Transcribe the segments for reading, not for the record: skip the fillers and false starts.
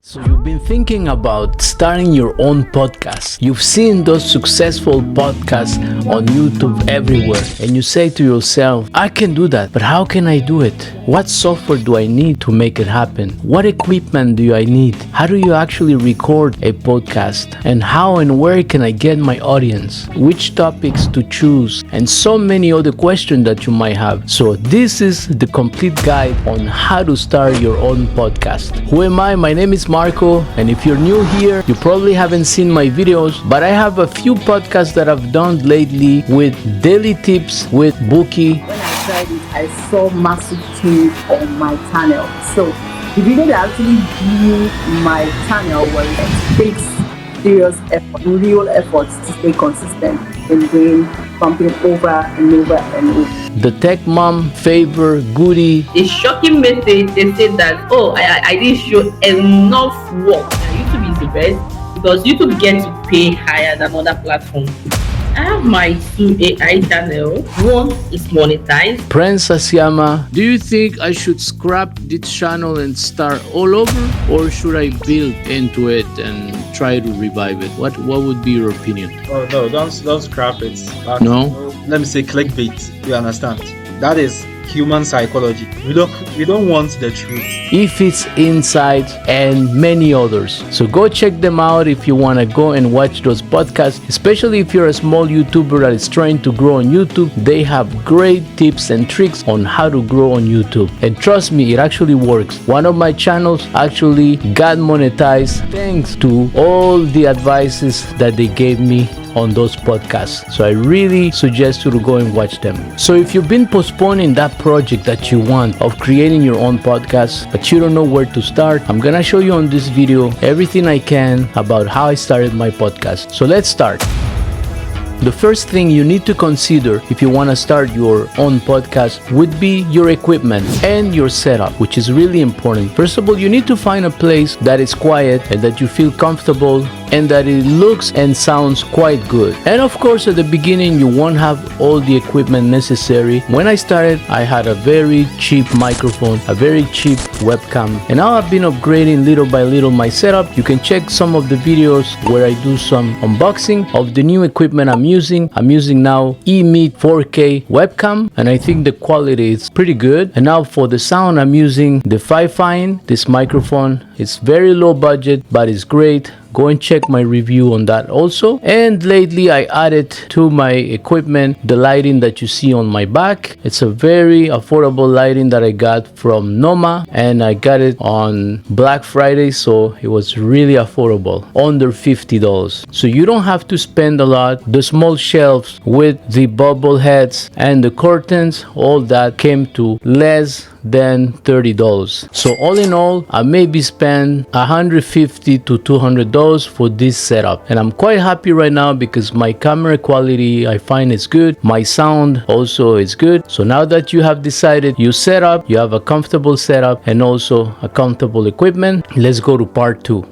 So you've been thinking about starting your own podcast. You've seen those successful podcasts on YouTube everywhere, and you say to yourself, I can do that, but how can I do it? What software do I need to make it happen? What equipment do I need? How do you actually record a podcast? And how and where can I get my audience? Which topics to choose? And so many other questions that you might have. So this is the complete guide on how to start your own podcast. Who am I? My name is Marco, and if you're new here, you probably haven't seen my videos, but I have a few podcasts that I've done lately with daily tips with Bookie. When I tried it, I saw massive change on my channel. So the video that actually grew my channel was it takes serious effort, real efforts to stay consistent in doing something over and over and over. The Tech Mom Favor Goody. A shocking message, they said that, I didn't show enough work. YouTube is the best because YouTube gets to pay higher than other platforms. I have my 2 AI channel. One is monetized. Prince Asiama. Do you think I should scrap this channel and start all over, or should I build into it and try to revive it? What would be your opinion? Oh no, don't scrap it. No? Let me say clickbait. You understand? That is human psychology. We don't want the truth. If it's Insights and many others. So go check them out if you want to go and watch those podcasts, especially if you're a small YouTuber that is trying to grow on YouTube. They have great tips and tricks on how to grow on YouTube. And trust me, it actually works. One of my channels actually got monetized thanks to all the advices that they gave me on those podcasts. So I really suggest you to go and watch them. So if you've been postponing that project that you want of creating your own podcast, but you don't know where to start, I'm gonna show you on this video everything I can about how I started my podcast. So let's start. The first thing you need to consider if you want to start your own podcast would be your equipment and your setup, which is really important. First of all, you need to find a place that is quiet and that you feel comfortable and that it looks and sounds quite good. And of course, at the beginning, you won't have all the equipment necessary. When I started, I had a very cheap microphone, a very cheap webcam, and now I've been upgrading little by little my setup. You can check some of the videos where I do some unboxing of the new equipment I'm using. I'm using now eMeet 4K webcam, and I think the quality is pretty good. And now for the sound, I'm using the Fifine. This microphone, it's very low budget, but it's great. Go and check my review on that also. And lately I added to my equipment the lighting that you see on my back. It's a very affordable lighting that I got from Noma, and I got it on Black Friday, so it was really affordable, under $50. So you don't have to spend a lot. The small shelves with the bubble heads and the curtains, all that came to less than $30. So all in all, I maybe spend $150 to $200 for this setup, and I'm quite happy right now because my camera quality I find is good. My sound also is good. So now that you have decided you set up, you have a comfortable setup and also a comfortable equipment, let's go to part 2.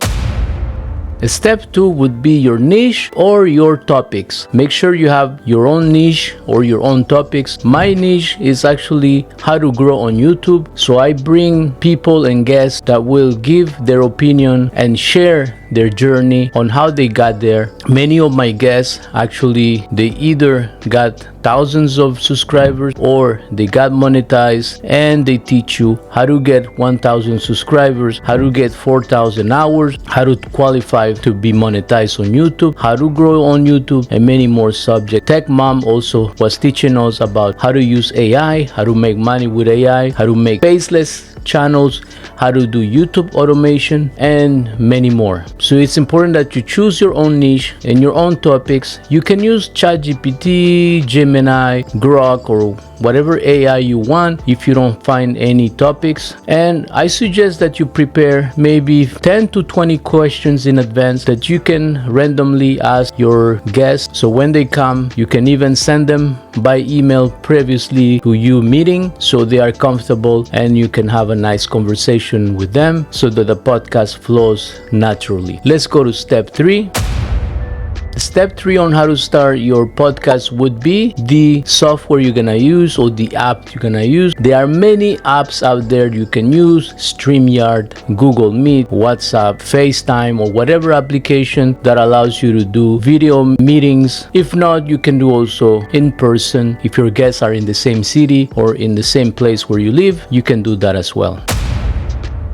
Step 2 would be your niche or your topics. Make sure you have your own niche or your own topics. My niche is actually how to grow on YouTube. So I bring people and guests that will give their opinion and share their journey on how they got there. Many of my guests actually, they either got thousands of subscribers or they got monetized, and they teach you how to get 1,000 subscribers, how to get 4,000 hours, how to qualify to be monetized on YouTube, how to grow on YouTube, and many more subjects. Tech Mom also was teaching us about how to use AI, how to make money with AI, how to make faceless channels, how to do YouTube automation, and many more. So it's important that you choose your own niche and your own topics. You can use ChatGPT, Gemini, Grok, or whatever AI you want if you don't find any topics. And I suggest that you prepare maybe 10 to 20 questions in advance that you can randomly ask your guests. So when they come, you can even send them by email previously to you meeting, so they are comfortable and you can have a nice conversation with them so that the podcast flows naturally. Let's go to step 3. Step 3 on how to start your podcast would be the software you're gonna use or the app you're gonna use. There are many apps out there you can use: StreamYard, Google Meet, WhatsApp, FaceTime, or whatever application that allows you to do video meetings. If not, you can do also in person. If your guests are in the same city or in the same place where you live, you can do that as well.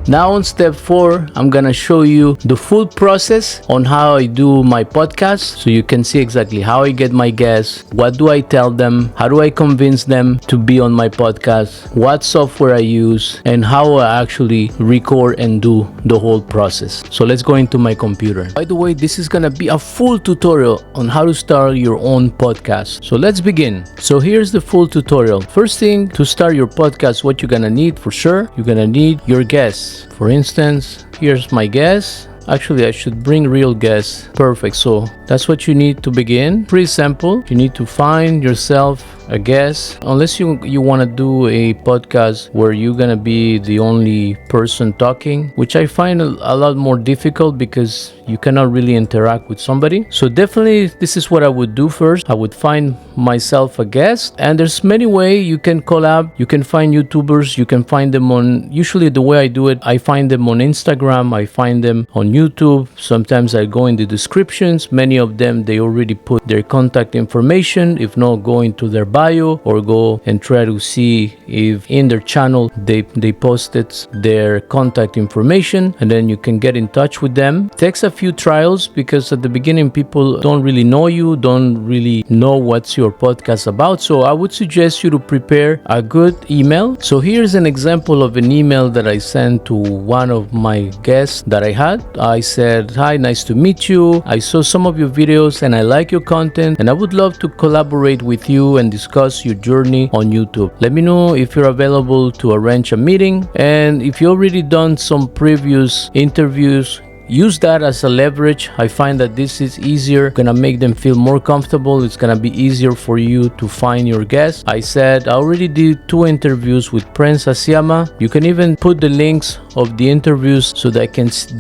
Now on step 4, I'm gonna show you the full process on how I do my podcast, so you can see exactly how I get my guests, what do I tell them, how do I convince them to be on my podcast, what software I use, and how I actually record and do the whole process. So let's go into my computer. By the way, this is gonna be a full tutorial on how to start your own podcast. So let's begin. So here's the full tutorial. First thing, to start your podcast, what you're gonna need for sure, you're gonna need your guests. For instance, here's my guest. Actually, I should bring real guests. Perfect. So that's what you need to begin. Pretty simple. You need to find yourself a guest. Unless you want to do a podcast where you're going to be the only person talking, which I find a lot more difficult because you cannot really interact with somebody. So definitely this is what I would do first. I would find myself a guest, and there's many ways you can collab. You can find YouTubers. You can find them on, usually the way I do it, I find them on Instagram. I find them on YouTube. Sometimes I go in the descriptions. Many of them, they already put their contact information. If not, go into their bio or go and try to see if in their channel they posted their contact information, and then you can get in touch with them. It takes a few trials because at the beginning people don't really know you, don't really know what's your podcast about. So I would suggest you to prepare a good email. So here's an example of an email that I sent to one of my guests that I had. I said, "Hi, nice to meet you. I saw some of your videos and I like your content, and I would love to collaborate with you and discuss your journey on YouTube. Let me know if you're available to arrange a meeting, and if you already done some previous interviews, use that as a leverage. I find that this is easier, gonna make them feel more comfortable. It's gonna be easier for you to find your guests." I said, "I already did 2 interviews with Prince Asiama." You can even put the links of the interviews so that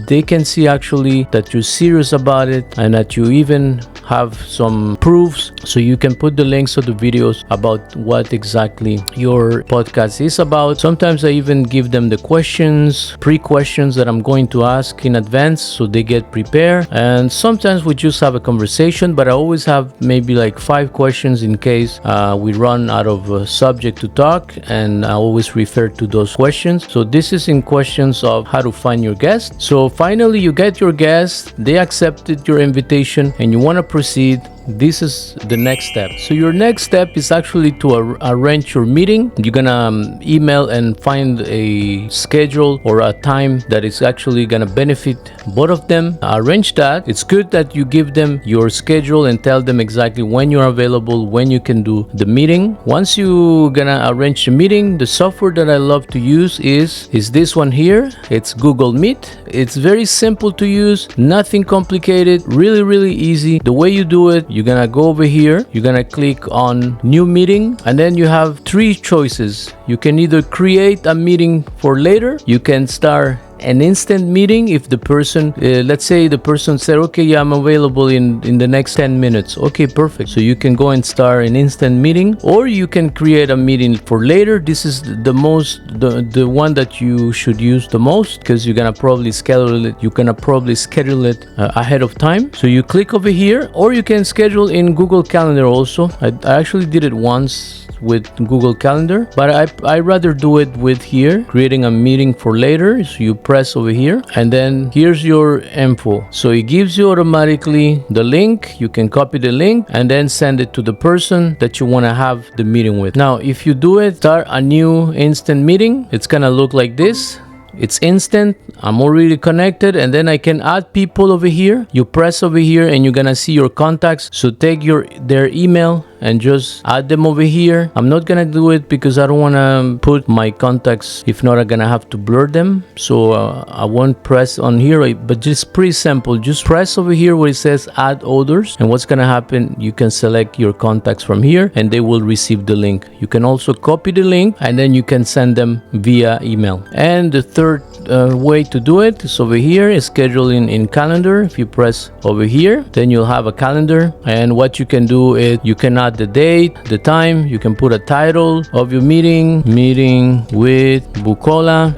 they can see actually that you're serious about it and that you even have some proofs. So you can put the links of the videos about what exactly your podcast is about. Sometimes I even give them the questions, pre-questions that I'm going to ask in advance, so they get prepared. And sometimes we just have a conversation, but I always have maybe like 5 questions in case we run out of subject to talk, and I always refer to those questions. So this is in questions of how to find your guest. So finally you get your guest, they accepted your invitation, and you want to proceed. This is the next step. So your next step is actually to arrange your meeting. You're gonna email and find a schedule or a time that is actually gonna benefit both of them. Arrange that. It's good that you give them your schedule and tell them exactly when you're available, when you can do the meeting. Once you're gonna arrange the meeting, the software that I love to use is this one here. It's Google Meet. It's very simple to use, nothing complicated, really easy. The way you do it, you're gonna go over here, you're gonna click on new meeting, and then you have 3 choices. You can either create a meeting for later, you can start an instant meeting if the person, let's say the person said, "Okay, yeah, I'm available in the next 10 minutes. Okay, perfect. So you can go and start an instant meeting, or you can create a meeting for later. This is the one that you should use the most, because you're gonna probably schedule it ahead of time. So you click over here, or you can schedule in Google Calendar also. I actually did it once with Google Calendar, but I rather do it with here, creating a meeting for later. So you press over here, and then here's your info. So it gives you automatically the link. You can copy the link and then send it to the person that you want to have the meeting with. Now, if you do it, start a new instant meeting, it's gonna look like this. It's instant. I'm already connected, and then I can add people over here. You press over here and you're gonna see your contacts. So take their email and just add them over here. I'm not gonna do it because I don't want to put my contacts. If not, I'm gonna have to blur them, so I won't press on here. But just pretty simple, just press over here where it says add others, and what's gonna happen, you can select your contacts from here and they will receive the link. You can also copy the link and then you can send them via email. And the third way to do it is over here, is scheduling in calendar. If you press over here, then you'll have a calendar, and what you can do is you can add the date, the time, you can put a title of your meeting with Bukola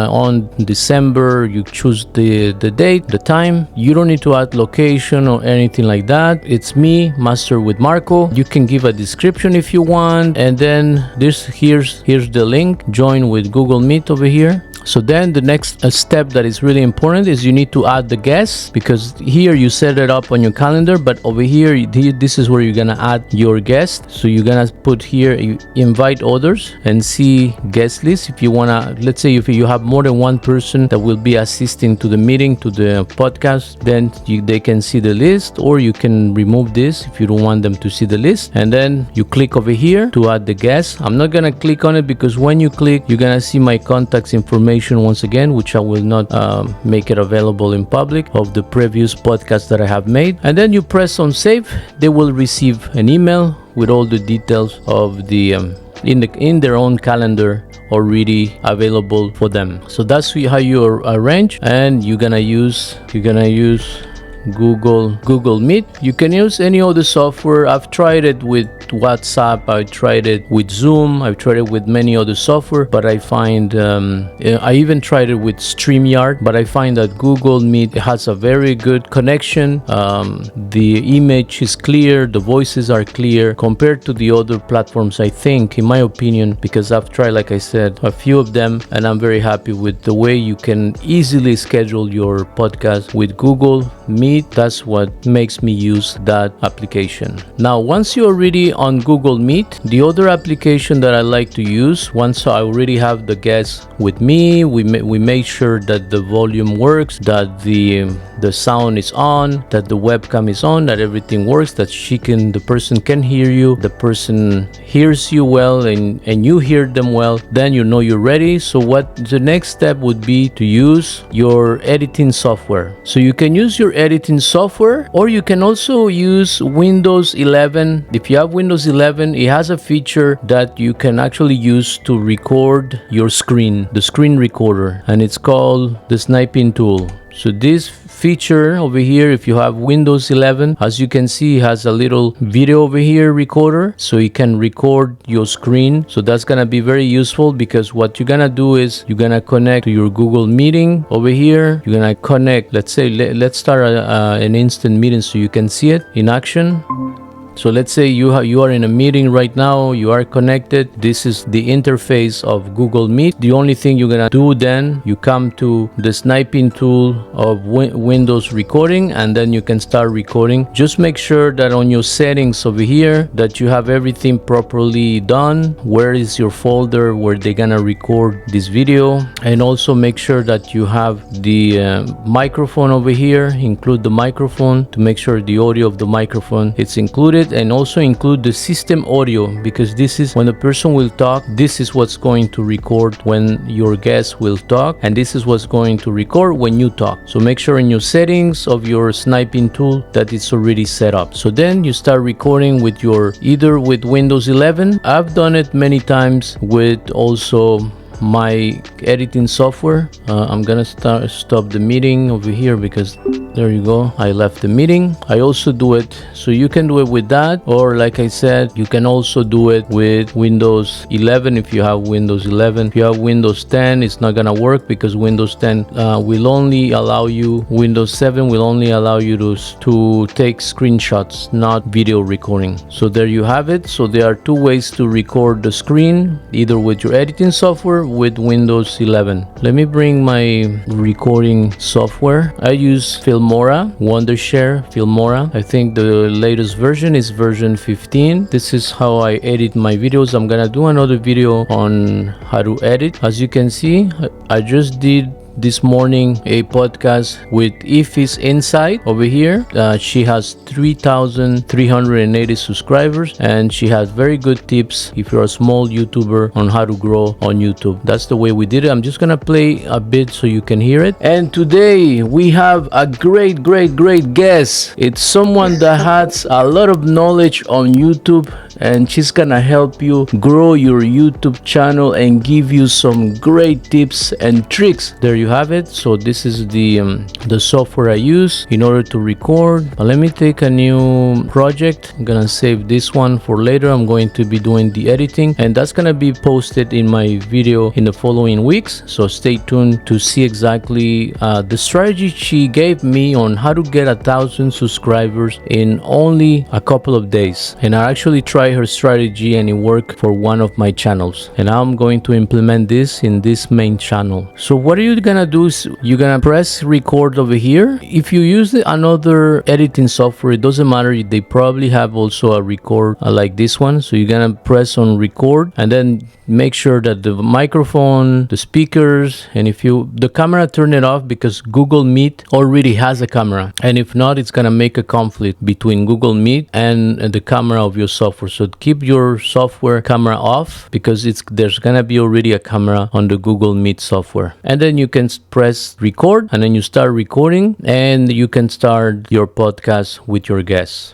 on December. You choose the date, the time. You don't need to add location or anything like that. It's me, Master with Marco. You can give a description if you want, and then here's the link, join with Google Meet over here. So then the next step that is really important is you need to add the guests, because here you set it up on your calendar, but over here, this is where you're gonna add your guest. So you're gonna put here, you invite others and see guest list. If you wanna, let's say if you have more than one person that will be assisting to the meeting, to the podcast, then they can see the list, or you can remove this if you don't want them to see the list. And then you click over here to add the guest. I'm not gonna click on it because when you click, you're gonna see my contacts information once again, which I will not make it available in public, of the previous podcast that I have made. And then you press on save. They will receive an email with all the details of the in their own calendar already available for them. So that's how you arrange, and you're gonna use Google Meet. You can use any other software. I've tried it with WhatsApp, I tried it with Zoom, I've tried it with many other software, but I find I even tried it with StreamYard, but I find that Google Meet has a very good connection. The image is clear, the voices are clear compared to the other platforms, I think, in my opinion, because I've tried, like I said, a few of them, and I'm very happy with the way you can easily schedule your podcast with Google Meet. That's what makes me use that application. Now, once you're already on Google Meet, the other application that I like to use, once I already have the guests with me, we make sure that the volume works, that the sound is on, that the webcam is on, that everything works, that the person can hear you, the person hears you well, and you hear them well, then you know you're ready. So what the next step would be to use your editing software. So you can use your editing software, or you can also use Windows 11. If you have Windows 11, it has a feature that you can actually use to record your screen, the screen recorder, and it's called the sniping tool. So this feature over here, if you have Windows 11, as you can see, it has a little video over here recorder, so you can record your screen. So that's gonna be very useful, because what you're gonna do is you're gonna connect to your Google meeting over here. You're gonna connect, let's say, let's start an instant meeting so you can see it in action. So let's say you are in a meeting right now, you are connected. This is the interface of Google Meet. The only thing you're gonna do then, you come to the sniping tool of Windows recording, and then you can start recording. Just make sure that on your settings over here that you have everything properly done. Where is your folder where they're gonna record this video, and also make sure that you have the microphone over here. Include the microphone to make sure the audio of the microphone is included. And also include the system audio, because this is when the person will talk, this is what's going to record when your guest will talk, and this is what's going to record when you talk. So make sure in your settings of your sniping tool that it's already set up. So then you start recording with either with Windows 11. I've done it many times with also my editing software. I'm gonna stop the meeting over here, because there you go, I left the meeting. I also do it, so you can do it with that, or like I said, you can also do it with Windows 11 if you have Windows 11. If you have Windows 10, it's not gonna work, because Windows 10 will only allow you, Windows 7 will only allow you to take screenshots, not video recording. So there you have it. So there are two ways to record the screen, either with your editing software, with Windows 11. Let me bring my recording software. I use Filmora, Wondershare Filmora. I think the latest version is version 15. This is how I edit my videos. I'm gonna do another video on how to edit. As you can see, I just did this morning a podcast with Ify's Insight over here. She has 3,380 subscribers, and she has very good tips if you're a small YouTuber on how to grow on YouTube. That's the way we did it. I'm just gonna play a bit so you can hear it. And today we have a great guest. It's someone that has a lot of knowledge on YouTube, and she's gonna help you grow your YouTube channel and give you some great tips and tricks. There you have it. So this is the software I use in order to record. But let me take a new project. I'm gonna save this one for later. I'm going to be doing the editing, and that's gonna be posted in my video in the following weeks. So stay tuned to see exactly the strategy she gave me on how to get 1,000 subscribers in only a couple of days. And I actually tried her strategy and it worked for one of my channels, and I'm going to implement this in this main channel. So what are you gonna do is you're gonna press record over here. If you use another editing software, it doesn't matter. They probably have also a record like this one. So you're gonna press on record, and then make sure that the microphone, the speakers, and if the camera, turn it off, because Google Meet already has a camera, and if not, it's gonna make a conflict between Google Meet and the camera of your software. So keep your software camera off, because there's gonna be already a camera on the Google Meet software. And then you can press record, and then you start recording, and you can start your podcast with your guests.